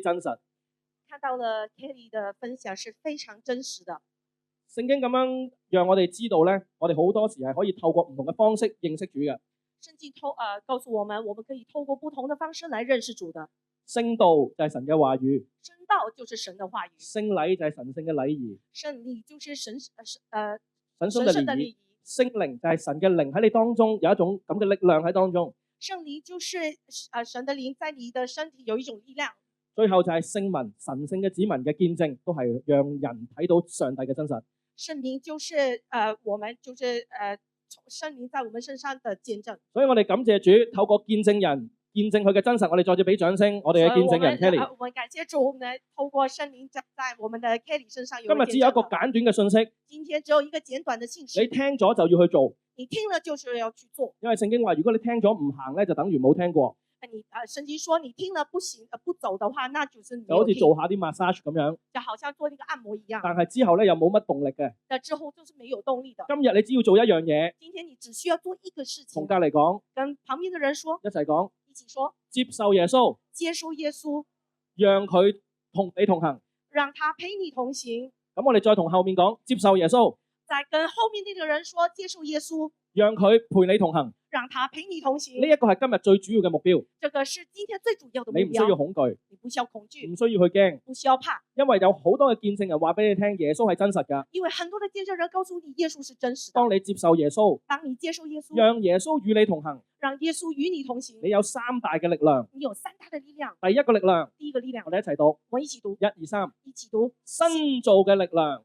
真實。看到了 Kelly 的分享是非常真實的。聖經咁樣讓我哋知道咧，我哋好多時係可以透過唔同嘅方式認識主嘅。聖經告訴我們可以透過不同的方式來認識主的。聖道就係神嘅話語，聖道就是神的話語。聖禮就係神聖嘅禮儀，聖禮就是神聖嘅禮儀。聖靈就係神嘅靈喺你當中有一種咁嘅力量喺當中。聖靈就是神的靈在你的身體有一種力量。最後就係聖民，神聖嘅子民嘅見證，都係讓人睇到上帝嘅真實。聖靈就是我們就是聖靈在我們身上的見證。所以我哋感謝主，透過見證人見證佢嘅真實，我哋再次俾掌聲，我哋嘅見證人 Kelly。我們感謝主，我們透過聖靈在我們的 Kelly 身上有。今日只有一個簡短嘅信息。今天只有一個簡短的信息。你聽咗就要去做。你聽了就是要去做。因為聖經話，如果你聽咗唔行咧，就等於冇聽過。聖經說你聽了不行不走的話，那就是你就好似做下啲 massage 咁樣，就好像做呢個按摩一樣。但係之後咧又冇乜動力嘅。但之後就是沒有動力的。今日你只要做一樣嘢。今天你只需要做一個事情。同隔籬講，跟旁邊的人說，一齊講，一起說，接受耶穌，接受耶穌，讓佢同你同行，讓他陪你同行。咁我哋再同後面講，接受耶穌，再跟後面那個人說，接受耶穌，讓佢陪你同行。讓他陪你同行。呢一個係今日最主要嘅目標。這個是今天最主要的目標。你唔需要恐懼，你不需要恐懼，唔需要去驚，不需要怕。因為有好多嘅見證人話俾你聽，耶穌係真實㗎。因為很多的見證人告訴你，耶穌是真實的。當你接受耶穌，當你接受耶穌，讓耶穌與你同行，讓耶穌與你同行，你有三大嘅力量。你有三大的力量。第一個力量，第一個力量，我哋一齊讀，我一起讀， 1、2、3，一起讀，新造嘅力量。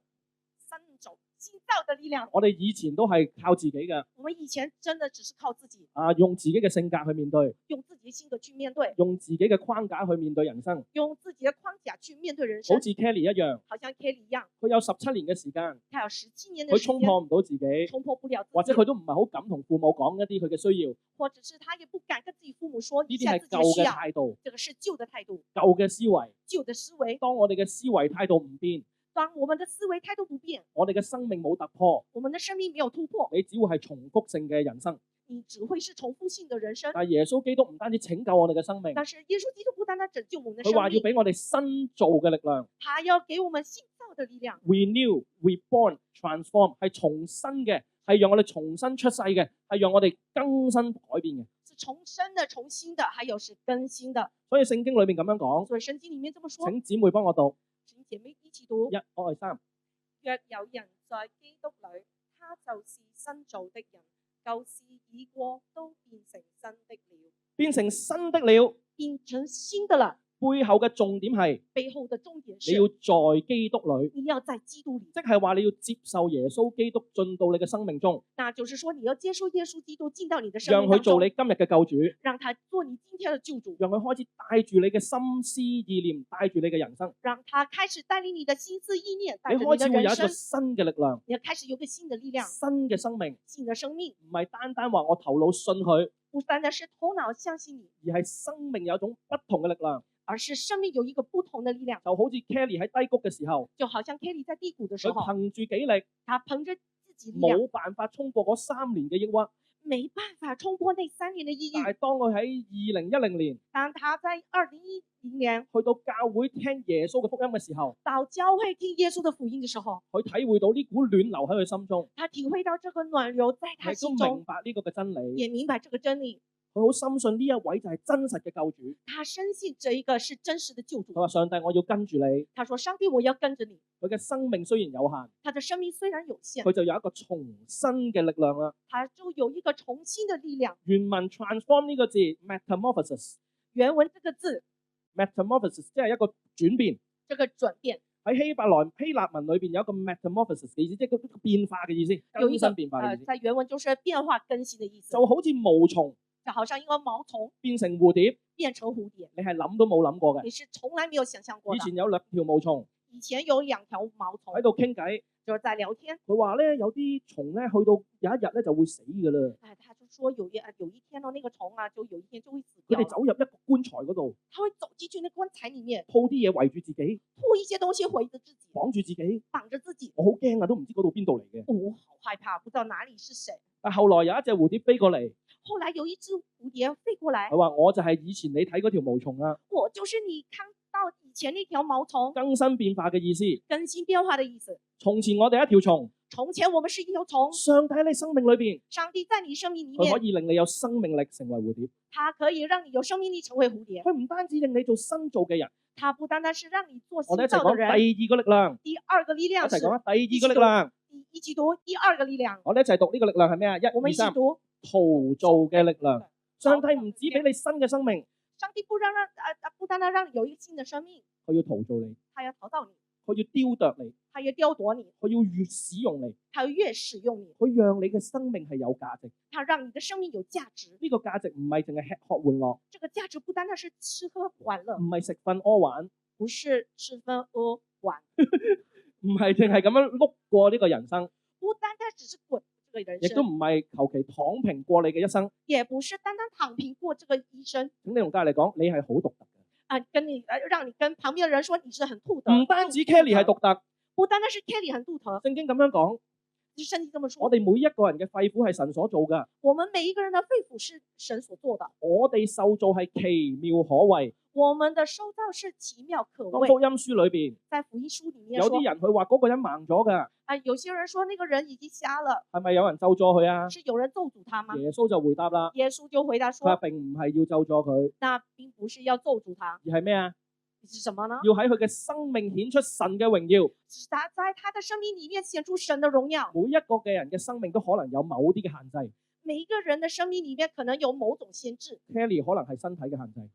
新造的力量。我哋以前都係靠自己嘅。我們以前真的只是靠自己。用自己嘅性格去面對。用自己的性格去面對。用自己嘅框架去面對人生。用自己的框架去面對人生。好似 Kelly 一樣。好像 Kelly 一樣。佢有17年嘅時間。他有17年的時間。佢衝破唔到自己。衝破不了自己。或者佢都唔係好敢同父母講一啲佢嘅需要。或者是他也不敢跟自己父母說呢啲係舊嘅態度。這個是舊的態度。舊嘅思維。舊的思維。當我哋嘅思維態度唔變。當我們的思維態度不變，我哋嘅生命冇突破，我們的生命沒有突破，你只會係重複性嘅人生，你只會是重複性的人生。但係耶穌基督唔單止拯救我哋嘅生命，但是耶穌基督不單單拯救我們的生命，佢話要俾我哋新造嘅力量，他要給我們新造的力量 ，renew、reborn、transform 係重新嘅，係讓我哋重新出世嘅，係讓我哋更新改變嘅，是重生的、重新的，還有是更新的。所以聖經裏面咁樣講，所以聖經裡面這麼說，請姊妹幫我讀，請姐妹一起讀， 1、2、3。若有人在基督裏，他就是新造的人，舊事已過，都變成新的了。變成新的了，變成新的了。背後嘅重點係，背後的重點是你要在基督裏，你要在基督裏，即係話你要接受耶穌基督進到你嘅生命中，那就是說你要接受耶穌基督進到你的生命當中，讓佢做你今日嘅救主，讓他做你今天的救主，讓佢開始帶住你嘅心思意念，帶住你嘅人生，讓他開始帶領你的心思意念，帶你着你的開始會有一個人生，新嘅力量，你要開始有個新的力量，新嘅生命，新的生命，唔係單單話我頭腦信佢，不單單是頭腦相信你，而係生命有一種不同嘅力量，而是生命有一個不同的力量，就好似 Kelly 喺低谷嘅時候，就好像 Kelly 在低谷的時佢候，憑住己力，他憑着自己力量，冇辦法衝過嗰3年嘅抑鬱，沒辦法衝破那3年的抑鬱。但係當佢喺2010年，當他在2010年去到教會聽耶穌嘅福音嘅時候，到教會聽耶穌的福音嘅時候，佢體會到呢股暖流喺佢心中，他體會到這個暖流在他亦都心中，明白呢個嘅真理，也明白這個真理。佢好深信呢一位就係真實嘅救主。他深信這一個是真實的救主。佢話：上帝，我要跟住你。他說：上帝，我要跟着你。佢嘅生命雖然有限，他的生命雖然有限，佢就有一個重新嘅力量啦。他就有一個重新的力量。原文 transform 呢個字 metamorphosis， 原文這個字 metamorphosis 即係一個轉變。這個轉變喺希臘文裏邊有一個 metamorphosis 嘅意思，即係個變化嘅意思，更新變化嘅意思。在原文就是變化更新的意思。就好似毛蟲，就好像一個毛蟲變成蝴蝶，變成蝴蝶，你係諗都冇諗過嘅。你是從來沒有想象過的。以前有2條毛蟲，以前有2條毛蟲喺度傾偈，就是在聊天。佢話咧有啲蟲咧去到有一日咧就會死㗎啦。他就說有一天呢，那個蟲啊，就有一天就會死佢掉。哋走入一個棺材嗰度，他會走進去那棺材裡面，鋪啲嘢圍住自己，鋪一些東西圍着自己，綁住自己，綁着自己。我好驚啊，都唔知嗰度邊度嚟嘅。我好害怕，不知道哪裡是誰。但後來有一隻蝴蝶飛過嚟，後來有一隻蝴蝶飛過來，佢話：我就係以前你睇嗰條毛蟲啊。我就是你到以前那條毛蟲，更新變化嘅意思。更新變化的意思。從前我哋一條蟲，從前我們是一條蟲，上帝喺你生命裏邊，上帝在你生命裡佢可面，以令你有生命力成為蝴蝶。它可以讓你有生命力成為蝴蝶。佢唔單止令你做新造嘅人，它不單單是讓你做我哋一齊講新造的人。第二個力量。第二個力一量是齊講啊！第二個力量，一起讀第二個力量。我哋一齊讀呢個力量係咩啊？一我們二三，一起讀。陶造嘅力量。上帝唔止俾你新嘅生命，上帝不單單讓你有一個新的生命，佢要陶造你，他要陶造你，佢要雕琢你，他要雕琢你，佢要越使用你，他要越使用你，佢讓你嘅生命係有價值。他讓你的生命有價值。呢個價值唔係淨係吃喝玩樂，這個價值不單單是吃喝玩樂，唔係食瞓屙玩，不是吃喝屙玩，唔係淨係咁樣碌過呢個人生，不單單只是過這個人亦都生，唔係求其躺平過你嘅一生。也不是單單躺平過這個一生。請你同隔離講，你係好獨特嘅。讓你跟旁邊的人說你是很獨特。唔單止 Kelly 係獨特，不單單是 Kelly 很獨特，聖經咁樣講，聖經這麼說，我哋每一個人嘅肺腑係神所做噶，我們每一個人的肺腑是神所做的，我哋受造係奇妙可畏。我們的受造是奇妙可畏。當福音書裏邊，在福音書裡面說，有啲人佢話嗰個人盲咗噶，有些人說那個人已經瞎了，係咪有人咒詛佢啊？是有人咒詛他嗎？耶穌就回答啦，耶穌就回答佢話說，並唔係要咒詛佢，那並不是要咒詛他，而係咩啊？是什麼呢？要喺佢嘅生命顯出神嘅榮耀。是他在他的生命裡面顯出神的榮耀。每一個嘅人嘅生命都可能有某啲嘅限制。每一個人的生命裡面可能有某種限制。 Kelly 可能係身體嘅限制，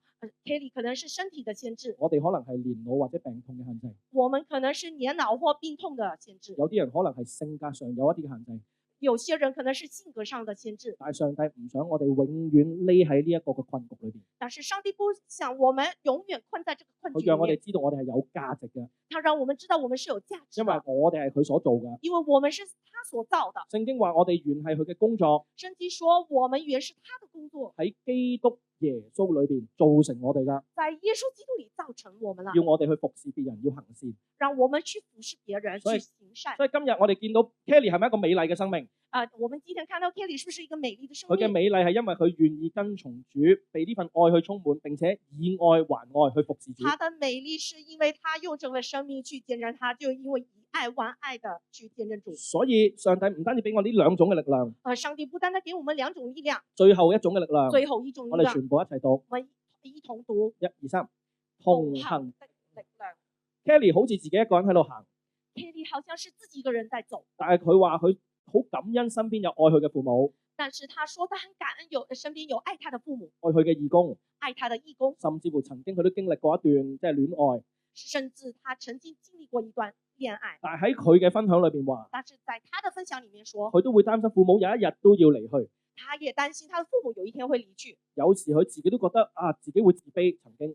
Kelly 可能是身體的限制，我哋可能係年老或者病痛嘅限制，我們可能是年老或病痛的限制，有啲人可能係性格上有一啲嘅限制。有些人可能是性格上的限制。但係上帝唔想我哋永遠匿喺呢一個嘅困局裏邊，但是上帝不想我們永遠困在這個困佢讓我哋局裡面，知道我哋係有價值嘅，他讓我們知道我們是有價值因為的，我哋係佢所做嘅。因為我們是他所造的。聖經話我哋原係佢嘅工作，聖經說我們原是他的工作，喺基督耶穌裏邊造成我哋噶，在耶穌基督裡造成我們了，要我哋去服侍別人，要行善。讓我們去服侍別人，所以去行善。所以今日我哋見到 Kelly 係咪一個美麗嘅生命？我們今天看到 Kelly 是不是一個美麗的生佢嘅命？美麗係因為佢願意跟從主，被呢份愛去充滿，並且以愛還愛去服侍主。他的美麗是因為他用這個生命去見證他，就因為以愛還愛的去見證主。所以上帝唔單止俾我呢兩種嘅力量，上帝不單單給我們兩種力量，最後一種嘅力量，最後一種力量，我哋全部一齊讀，我們一同讀一二三，同行。的力量。 Kelly 好似自己一個人喺度行， Kelly 好像是自己一個人在走，但係佢話佢好感恩身邊有愛佢嘅父母，但是他說他很感恩身邊有愛他的父母，愛佢嘅義工，愛他的義工，甚至乎曾經佢都經歷過一段即係戀愛。甚至他曾經經歷過一段戀愛。但係喺佢嘅分享裏邊話，但是在他的分享裡面說，佢都會擔心父母有一日都要離去。他也擔心他的父母有一天會離去。有時佢自己都覺得自己會自卑，曾經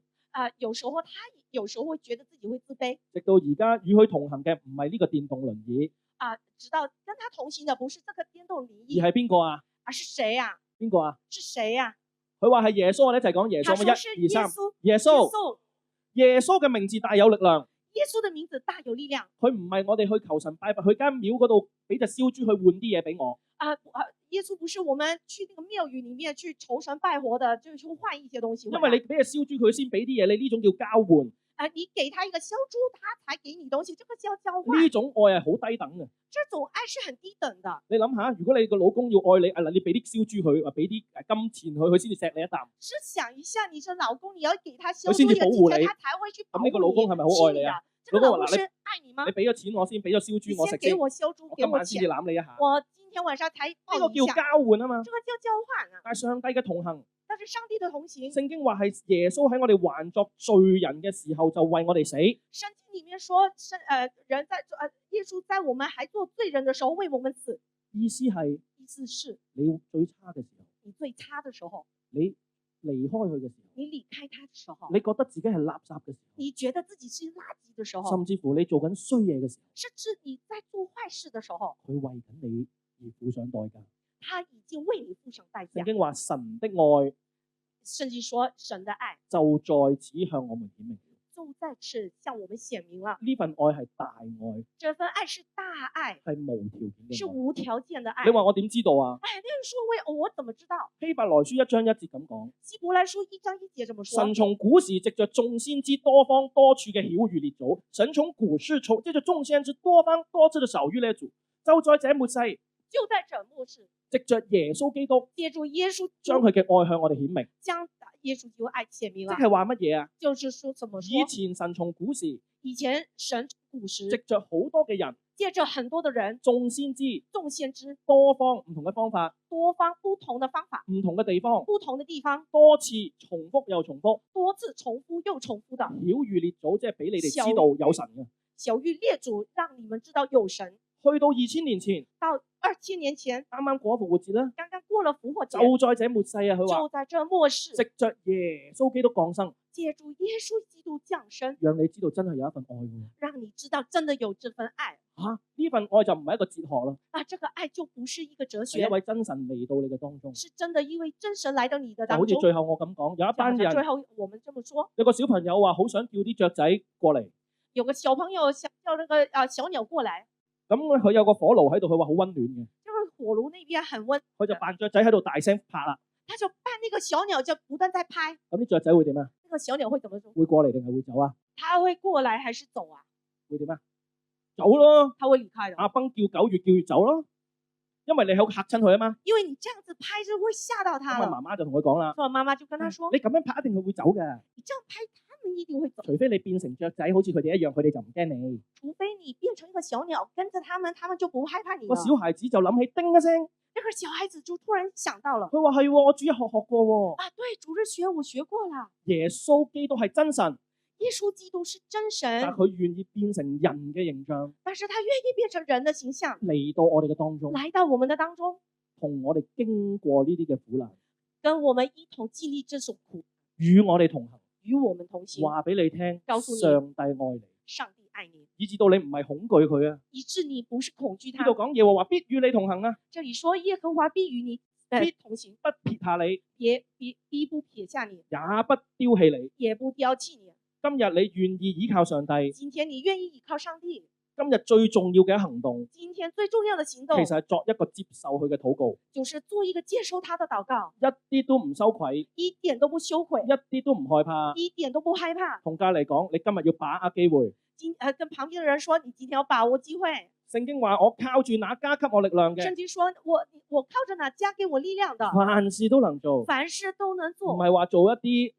有時候他有時候會覺得自己會自卑。直到而家與佢同行嘅唔係呢個電動輪椅，直到跟他同行的不是這個電動輪椅，而係邊個啊？而是誰呀？邊個啊？是誰呀？佢話係耶穌，我哋一齊講耶穌。他說是一二三，耶穌。耶穌。耶穌嘅名字大有力量。耶穌的名字大有力量。佢唔係我哋去求神拜佛，去間廟嗰度俾隻燒豬去換啲嘢俾我。耶穌不是我們去那個廟宇裡面去求神拜佛的，就是去換一些東西。因為你俾隻燒豬佢先俾啲嘢，你呢種叫交換。你給他一個燒豬，他才給你東西，這個叫交換。呢種愛係好低等嘅。這種愛是很低等的。你諗下，如果你個老公要愛你，你俾啲燒豬佢，或俾啲金錢佢先至錫你一啖。試想一下，你這老公你要給他燒豬，佢先至保護你，他才會去保護你。咁呢個老公係咪好愛你啊？這個老公是愛你嗎？你俾咗錢我先，俾咗燒豬我食先。你先給我燒豬，給我錢。今晚先至攬你一下。我今天晚上才抱呢個叫交換啊嘛。這個叫交換啊。但係上帝嘅同行。但是上帝的同行，聖經話係耶穌喺我哋還作罪人嘅時候就為我哋死。聖經裡面說，耶穌在我們還做罪人的時候為我們死。意思係你最差嘅時候，你最差的時候，你離開佢嘅時候，你離開他的時候，你覺得自己係垃圾嘅時候，你覺得自己是垃圾的時候，甚至乎你做緊衰嘢嘅時候，甚至你在做壞事的時候，佢為緊你而付上代價。他已經為你付上代價。聖經話神的愛，聖經說神的愛就在此向我們顯明，就在此向我們顯明了。呢份愛係大愛，這份愛是大愛，係無條件嘅愛。是無條件的愛。你話我點知道啊？哎，那人說我怎麼知道？希伯來書1章1節咁講，希伯來書1章1節這麼說。神從古時藉着眾先知多方多處嘅曉諭列祖，神從古時藉着眾先知多方多處嘅曉諭列祖，就在這末世，就在這末世，藉着耶穌基督，借助耶穌將佢嘅愛向我哋顯明。將耶穌基督愛顯明了。即係話乜嘢啊？就是說怎麼說？以前神從古時以前神古時藉着好多嘅人，借着很多的人，眾先知眾先知多方唔同嘅方法，多方不同的方法，唔同嘅地方，不同的地方，多次重複又重複，多次重複又重複的曉諭列祖，即係俾你哋知道有神嘅。曉諭列祖，讓你們知道有神。去到2000年前，到2000年前，啱啱過咗復活節啦，剛剛過了復活節，就在這末世啊！佢話就在這末世，藉着耶穌基督降生，借助耶穌基督降生，讓你知道真係有一份愛嘅。讓你知道真的有這份愛。呢份愛就唔係一個哲學啦，啊，這個愛就不是一個哲係學，一位真神嚟到你嘅當中。是真的一位真神來到你的就好似當中。最後我咁講，有一班最人，後我們這麼說，有個小朋友話好想叫啲雀仔過嚟，有個小朋友想叫那個小鳥過來，咁佢有個火爐喺度，佢話好溫暖嘅，這個火爐那邊很溫，佢就扮雀仔喺度大聲拍啦。他就扮那個小鳥就不斷在拍，咁啲雀仔會點啊？那個小鳥會怎麼做？會過嚟定係會走啊？他會過來還是走啊？會點啊？走咯！他會離開的，阿崩叫狗越叫越走咯，因為你喺度嚇親佢啊嘛。因為你這樣子拍就會嚇到他咁啊，了。媽媽就同佢講啦，所以媽媽就跟他說，你咁樣拍一定佢會走嘅，你這樣拍他們一定會走，除非你變成雀仔，好似佢哋一樣，佢哋就唔驚你。除非你變成一個小鳥跟着他們，他們就不害怕你個了。小孩子就諗起叮一聲，那個小孩子就突然想到了，佢話係喎，我主日學過喎，啊，對，主日學我學過了，耶穌基督係真神，耶穌基督是真神，但佢願意變成人嘅形象但是他願意變成人的形象嚟到我哋嘅當中，來到我們的當中，同我哋經過呢啲嘅苦難，跟我們一同經歷這種苦，與我哋同行，與我們同行，話俾你聽，告訴你上帝愛你，上帝愛你，以至到你唔係恐懼佢啊。以致你不是恐懼他呢度。講耶和華必與你同行啊，這裡說耶和華必與你必同行，不撇下你，必不撇下你，也不丟棄你。也不丟棄你。今日你願意依靠上帝，今天你願意依靠上帝，今日最重要嘅行動，今天最重要的行動其實係作一個接受佢嘅禱告，就是做一個接受他的禱告，一啲都唔羞愧，一點都不羞愧，一啲都唔害怕。一點都不害怕。同隔離講，你今日要把握機會。跟旁邊的人說，你今天要把握機會。聖經話：我靠住那加給我力量嘅，聖經說我靠着那加給我力量的，凡事都能做，凡事都能唔做，係話做一啲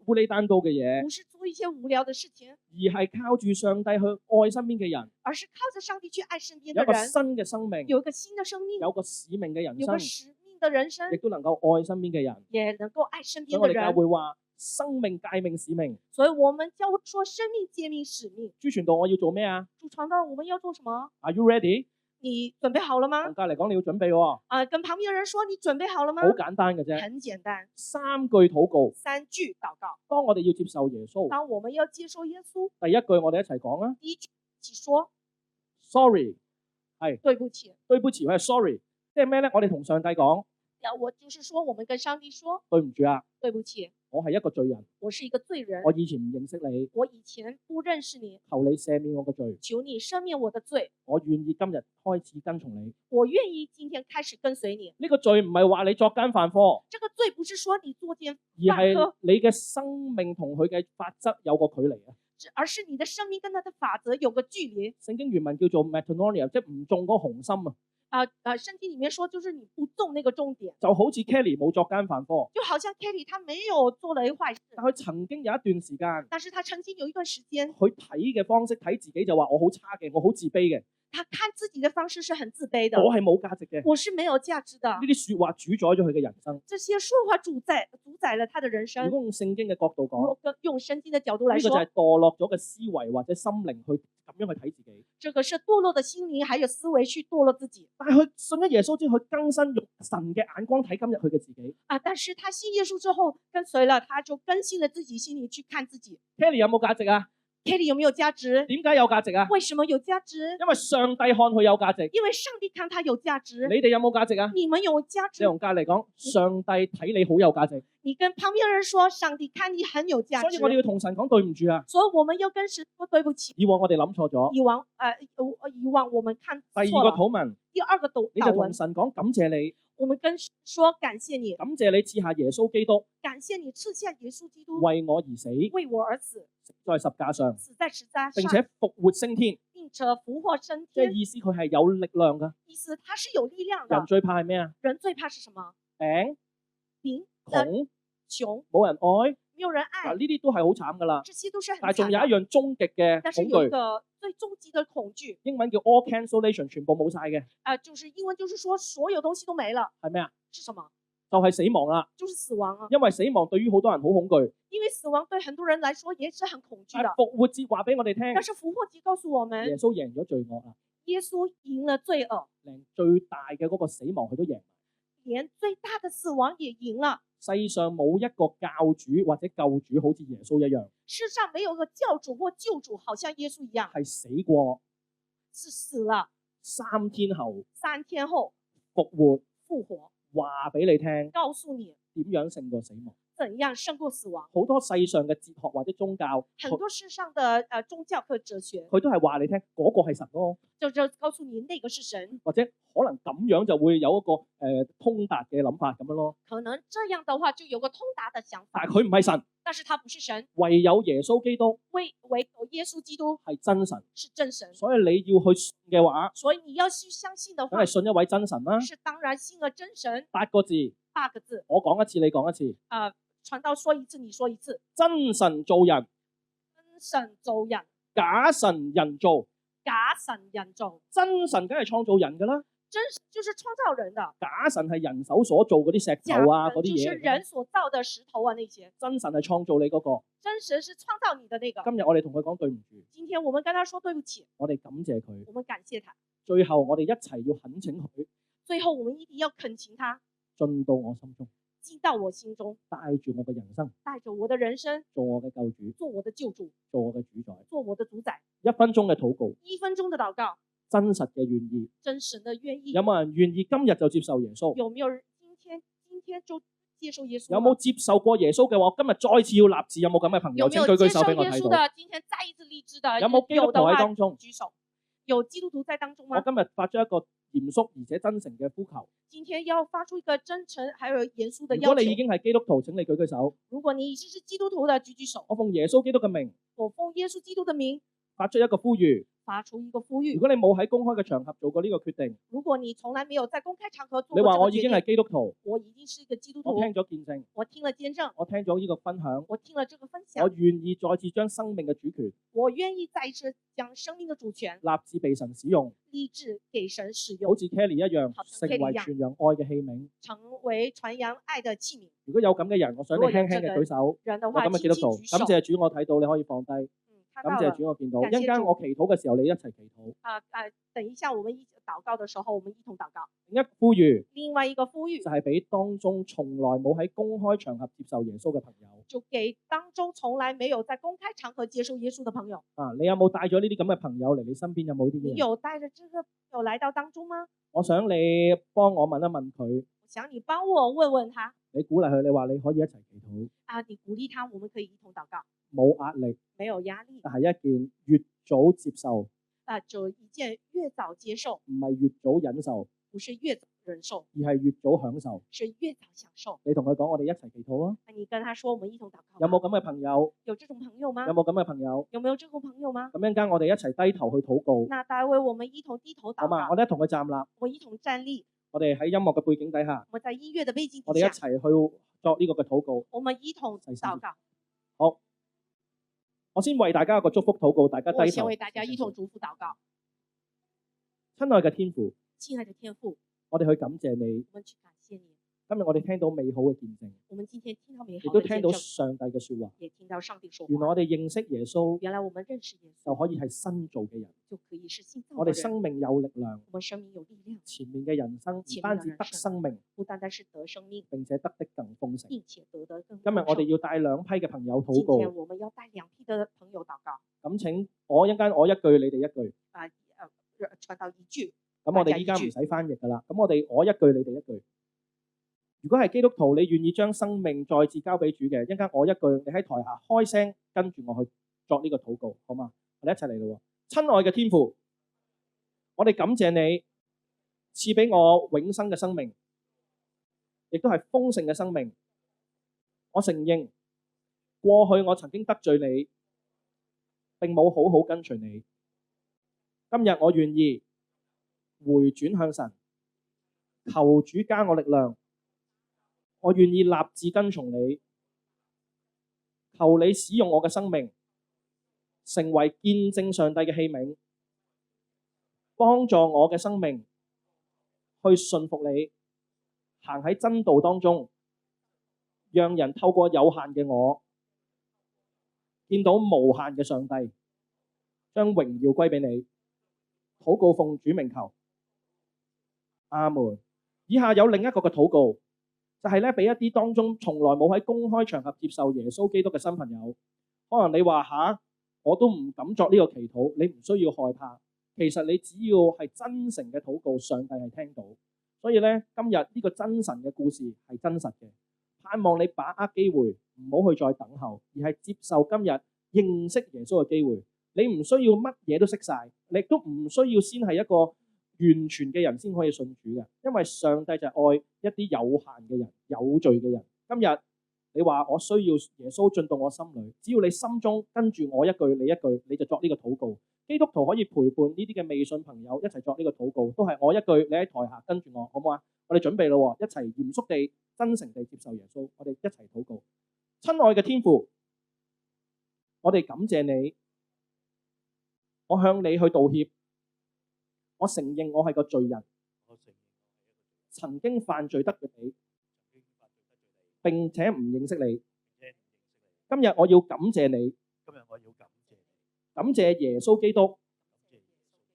烏哩單刀嘅嘢，不是做一些無聊的事情，而係靠住上帝去愛身邊嘅人，而是靠着上帝去愛身邊有一個的人，新嘅生命，有一個新的生命，有個使命嘅人有個生，使命的人生亦，都能夠愛身邊嘅人。也能夠愛身邊的所以我哋教人。會話生命、誡命、使命。所以我們教會說生命、誡命、使命。主傳道，我要做咩啊主傳道，我們要做什麼？ ？Are you ready？你準備好了嗎同？隔離講你要準備喎，跟旁邊的人說你準備好了嗎好？簡單嘅啫，很簡單， 3句禱告。 3句禱告。當我哋要接受耶穌，當我們要接受耶穌，第一句我哋一齊講啊第一句一起說，sorry，對不起。對不起，佢係 sorry，即係咩咧？我哋同上帝講，我就是說，我們跟上帝說對唔住啊，對不起，我係一個罪人，我是一個罪人，我以前唔認識你，我以前不認識你，求你赦免我個罪，求你赦免我的罪，我願意今日開始跟從你。我願意今天開始跟隨你。呢個罪唔係話你作奸犯科，這個罪不是說你作奸而係你嘅生命同佢嘅法則有個距離啊。而是你的生命跟他的法則有個距離。聖經原文叫做 metanoia，即係唔中嗰個紅心啊，聖經裡面說，就是你不中那個重點，就好似 Kelly 冇作奸犯科，就好像 Kelly 他沒有做了一壞事，但佢曾經有一段時間，但是他曾經有一段時間，佢睇嘅方式睇自己就話我好差嘅，我好自卑嘅，他看自己的方式是很自卑的，我係冇價值嘅。我是沒有價值的。呢啲説話主宰咗佢嘅人生。這些說話主宰了他的人生。如果用聖經嘅角度講，用聖經的角度來說，呢個就係墮落咗嘅思維或者心靈去咁樣去睇自己。這個是墮落的心靈還有思維去墮落自己。但係佢信咗耶穌之後，佢更新用神嘅眼光睇今日佢嘅自己。但是他信耶穌之後，跟隨了，他就更新了自己心靈去看自己。 Kelly 有冇價值啊？ Kelly 有沒有價值？點解有價值啊？為什麼有價值？因為上帝看佢有價值。因為上帝看他有價值。你哋有冇價值啊？你們有價值？你同隔離講，上帝睇你好有價值。你跟旁邊人說，上帝看你很有價值。所以我哋要同神講對唔住啊！所以我們要跟神說對不起。以往我哋諗錯咗。以往我們看錯了。第二個禱文，第二個你就禱文，同神講感謝你，我們跟神說感謝你，感謝你賜下耶穌基督感謝你賜下耶穌基督為我而死，為我而死，死在十架上，死在十架並上，且復活升天。並且復活升即係天。意思佢係有力量噶。意思他是有力量的。人最怕係咩啊？人最怕是什麼？病、病、窮、窮，冇人愛。沒有人嗱，愛，呢啲都係好慘噶啦。這些都是很但係仲有一慘的。樣終極嘅但是恐懼，有一個最終極的恐懼，英文叫 all cancellation，全部冇晒嘅，就是英文就是說所有東西都沒了，係咩啊？是什麼？就係死亡啦。就是死亡啊！因為死亡對於好多人好恐懼，因為死亡對很多人來說也是很恐懼的。但係復活節話俾我哋聽，但是復活節告訴我們，耶穌贏咗罪惡啊，耶穌贏了罪惡，連最大嘅嗰個死亡佢都贏。連最大的死亡也贏了。世上冇一個教主或者救主好似耶穌一樣，世上沒有個教主或救主，好像耶穌一樣，係死過，是死了3天後3天後復活，復活，話俾你聽告訴你點樣勝過死亡。怎樣勝過死亡。好多世上嘅哲學或者宗教，很多世上的宗教和哲學，佢都係話你聽嗰個係神咯，就告訴你那個是神。或者可能咁樣就會有一個通達嘅諗法咁樣咯。可能這樣的話就有個通達的想法，但係佢唔係神，但是他不是神，唯有耶穌基督唯有耶穌基督係真神。是真神。所以你要去信嘅話，所以你要去相信的話梗係，信一位真神啦。是當然信了真神。 8個字， 8個字，我講一次，你講一次。傳道說一次，你說一次。真神造人，真神造人，假神人造。假神人造。真神梗係創造人噶啦，真神就是創造人的，假神係人手所做嗰啲石假頭啊，嗰啲就是人嘢。所造的石頭啊那些。真神係創造你嗰個。真神是創造你的那個。今日我哋同佢講對唔住，今天我們跟他說對不起，我哋感謝佢。我們感謝他。最後我哋一齊要懇請佢最後我們一定要懇請他進到我心中，進到我心中，帶住我嘅人生，帶着我的人生，做我嘅救主，做我的救主，做我嘅主宰。做我的主宰。1分鐘嘅禱告， 1分鐘的禱告，真實嘅願意。真神的願意。有冇人願意今日就接受耶穌？有沒有人今天就接受耶穌？有冇接受過耶穌嘅話，今日再次要立志？有冇咁嘅朋友？有沒有請舉舉手接受俾我睇到。耶穌的？今天再一次立志的，有冇基督徒的話喺當中？舉手。有基督徒在當中我嗎？今日發咗一個嚴肅而且真誠嘅呼求。今天要發出一個真誠還有嚴肅的如要求。果你已經係基督徒，請你舉舉手。如果你已經是基督徒的，舉舉手。我奉耶穌基督嘅名我奉耶穌基督的名發出一個呼籲。發出一個呼籲。如果你冇喺公開嘅場合做過呢個決定，如果你從來沒有在公開場合做你過這個決定，話我已經係基督徒，我已經是一個基督徒，我聽咗見證，我聽了見證，我聽咗呢個分享，我聽了這個分我享，願意再次將生命嘅主權我願意再一次將生命的主權立志被神使用，立志給神使用，好似 Kelly 一樣，好像成 Kelly 為一樣傳揚愛嘅器皿。成為傳揚愛的器皿。如果有咁嘅人，我想你輕輕嘅舉手。我人的話，輕咁嘅基督徒，輕舉手。感謝主，我睇到你可以放低。感謝看到了主，我見到。一感謝主陣間我祈禱嘅時候，你一齊祈禱。等一下，我們一起禱告的時候，我們一同禱告。另一呼籲另外一個呼籲就係俾當中從來冇喺公開場合接受耶穌嘅朋友。就給當中從來沒有在公開場合接受耶穌的朋友。你有冇帶咗呢啲咁嘅朋友嚟你身邊？有冇呢啲你人？有帶着這個朋友來到當中嗎？我想你幫我問一問佢，我想你幫我問問他。你鼓勵佢，你話你可以一齊祈禱，你鼓勵他，我們可以一同禱告，冇壓力，沒有壓力。但係一件越早接受，就一件越早接受，唔係越早忍受，不是越早忍受，而係越早享受。是越早享受。你同佢講，我哋一齊祈禱啊！你跟他說，我們一同禱告。有冇咁嘅朋友？有這種朋友嗎？有冇咁嘅朋友？有沒有這種朋友嗎？咁一陣間我哋一齊低頭去禱告，那待會我們一同低頭禱好嘛？告。我哋一同去站立，我們一同站立。我哋喺音樂嘅背景底下，我們在音樂的背景我哋一底下，齊去作呢個嘅禱告。我們一同禱告。好，我先為大家一個祝福禱告，大家低頭。我先為大家一同祝福禱告。親愛嘅天父，親愛的天父，我哋去感謝你。我們去感謝你。今日我哋聽到美好嘅見證，我們今天聽到美亦都聽到好的見證，上帝嘅說話。也聽到上帝說原來話。我哋認識耶穌，原來我們認識耶穌就可以係新造嘅人。就可以是新造我哋的人。生命有力量，我們生命有力量，前面嘅人生唔單止得生命，不單單是得生命，並且得的更豐盛。並且得得更豐盛。今日我哋要帶兩批嘅朋友禱今告，天我們要帶兩批的朋友禱告。咁請我一陣間我一句，你哋一句。傳到一句。咁我哋依家唔使翻譯噶啦，咁我一句，你哋一句。如果係基督徒，你願意將生命再次交俾主嘅，一陣間我一句，你喺台下開聲跟住我去作呢個禱告，好嘛？我哋一齊嚟咯。親愛嘅天父，我哋感謝你賜俾我永生嘅生命，亦都係豐盛嘅生命。我承認過去我曾經得罪你，並冇好好跟隨你。今日我願意回轉向神，求主加我力量。我願意立志跟從你，求你使用我嘅生命，成為見證上帝嘅器皿，幫助我嘅生命去順服你，行喺真道當中，讓人透過有限嘅我見到無限嘅上帝，將榮耀歸俾你。禱告奉主名求，阿門。以下有另一個嘅禱告，就係咧俾一啲當中從來冇喺公開場合接受耶穌基督嘅新朋友。可能你話吓，我都唔敢作呢個祈禱，你唔需要害怕。其實你只要係真誠嘅禱告，上帝係聽到。所以咧，今日呢個真神嘅故事係真實嘅，盼望你把握機會，唔好去再等候，而係接受今日認識耶穌嘅機會。你唔需要乜嘢都識晒，你亦都唔需要先係一個完全嘅人先可以信主嘅，因為上帝就係愛一啲有限嘅人、有罪嘅人。今日你話我需要耶穌進到我心裏，只要你心中跟住我一句你一句，你就作呢個禱告。基督徒可以陪伴呢啲嘅未信朋友一齊作呢個禱告，都係我一句，你喺台下跟住我，好唔好啊？我哋準備咯，一齊嚴肅地、真誠地接受耶穌。我哋一齊禱告。親愛嘅天父，我哋感謝你，我向你去道歉，我承認我係個罪人，曾經犯罪得罪你，並且唔認識你。今日我要感謝你，感謝耶穌基督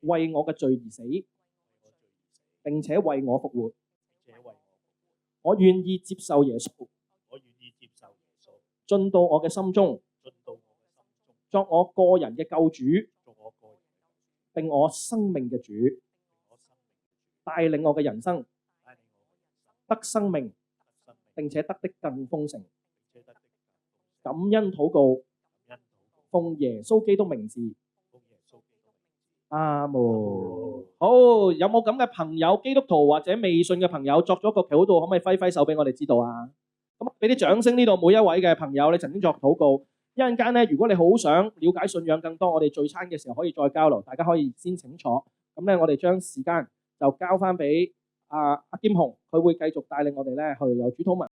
為我嘅罪而死，並且為我復活。我願意接受耶穌，進到我嘅心中，作我個人嘅救主，並我生命嘅主，帶領我嘅人生得生命，並且得的更豐盛。感恩禱告，奉耶穌基督名字，阿門。好，有冇咁嘅朋友，基督徒或者未信嘅朋友作咗個禱告，可唔可以揮揮手俾我哋知道啊？咁俾啲掌聲呢度每一位嘅朋友，你曾經作禱告。一陣間咧，如果你好想了解信仰更多，我哋聚餐嘅時候可以再交流，大家可以先請坐。咁咧，我哋將時間就交翻俾阿兼雄，佢會繼續帶領我哋咧去有主禱文。